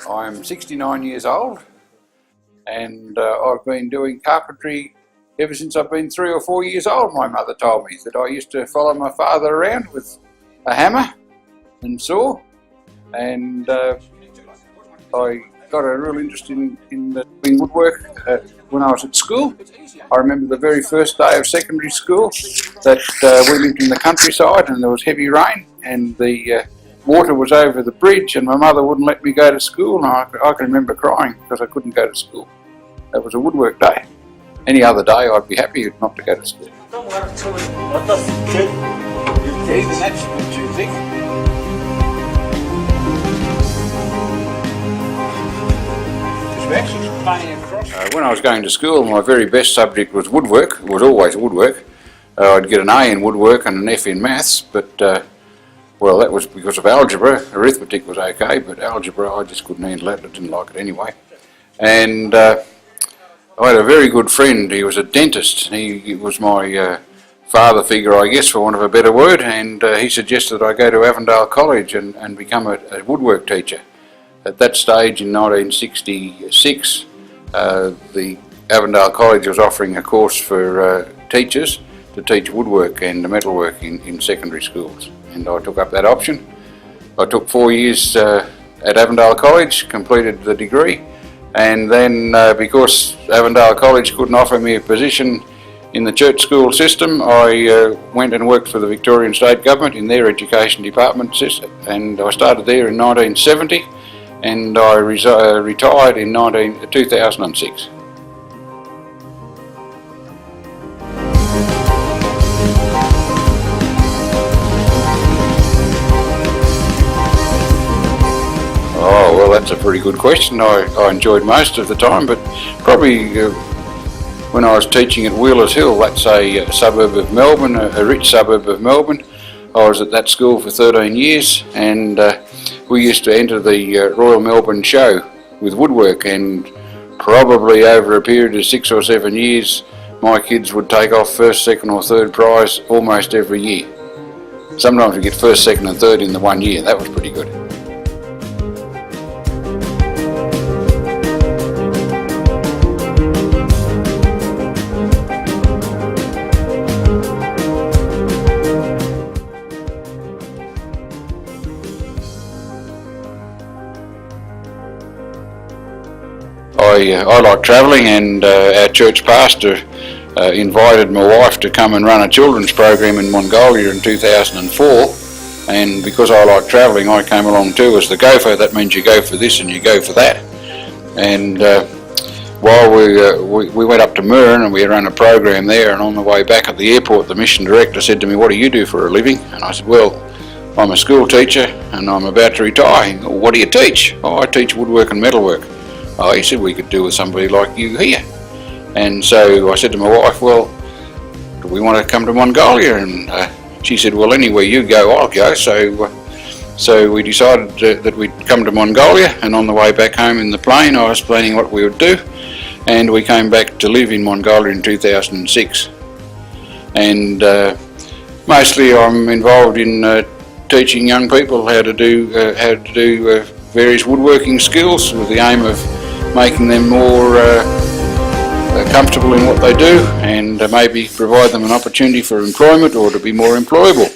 I'm 69 years old, and I've been doing carpentry ever since I've been 3 or 4 years old. My mother told me that I used to follow my father around with a hammer and saw, and I got a real interest in doing woodwork when I was at school. I remember the very first day of secondary school that we lived in the countryside and there was heavy rain and the water was over the bridge and my mother wouldn't let me go to school, and I can remember crying because I couldn't go to school. That was a woodwork day. Any other day I'd be happy not to go to school. Even that's a bit too thick. When I was going to school, my very best subject was woodwork. It was always woodwork. I'd get an A in woodwork and an F in maths, but well, that was because of algebra. Arithmetic was okay, but algebra I just couldn't handle it. I didn't like it anyway. And I had a very good friend. He was a dentist. He was my father figure, I guess, for want of a better word, and he suggested I go to Avondale College and become a woodwork teacher. At that stage in 1966, the Avondale College was offering a course for teachers to teach woodwork and metalwork in secondary schools, and I took up that option. I took 4 years at Avondale College, completed the degree, and then because Avondale College couldn't offer me a position in the church school system, I went and worked for the Victorian State Government in their education department system, and I started there in 1970. And I retired in 2006. Oh, well, that's a pretty good question. I enjoyed most of the time, but probably when I was teaching at Wheelers Hill, that's a suburb of Melbourne, a rich suburb of Melbourne. I was at that school for 13 years, and we used to enter the Royal Melbourne Show with woodwork, and probably over a period of 6 or 7 years my kids would take off first, second or third prize almost every year. Sometimes we get first, second and third in the 1 year. That was pretty good. I like travelling, and our church pastor invited my wife to come and run a children's program in Mongolia in 2004, and because I like travelling I came along too as the gopher. That means you go for this and you go for that. And while we went up to Murren and we ran a program there, and on the way back at the airport the mission director said to me, "What do you do for a living?" And I said, "Well, I'm a school teacher and I'm about to retire." He said, "What do you teach?" "Oh, I teach woodwork and metalwork." "Oh," he said, "we could do with somebody like you here." And so I said to my wife, "Well, do we want to come to Mongolia?" And she said, "Well, anywhere you go, I'll go." So we decided that we'd come to Mongolia, and on the way back home in the plane I was planning what we would do, and we came back to live in Mongolia in 2006. And mostly I'm involved in teaching young people how to do various woodworking skills with the aim of making them more comfortable in what they do, and maybe provide them an opportunity for employment or to be more employable.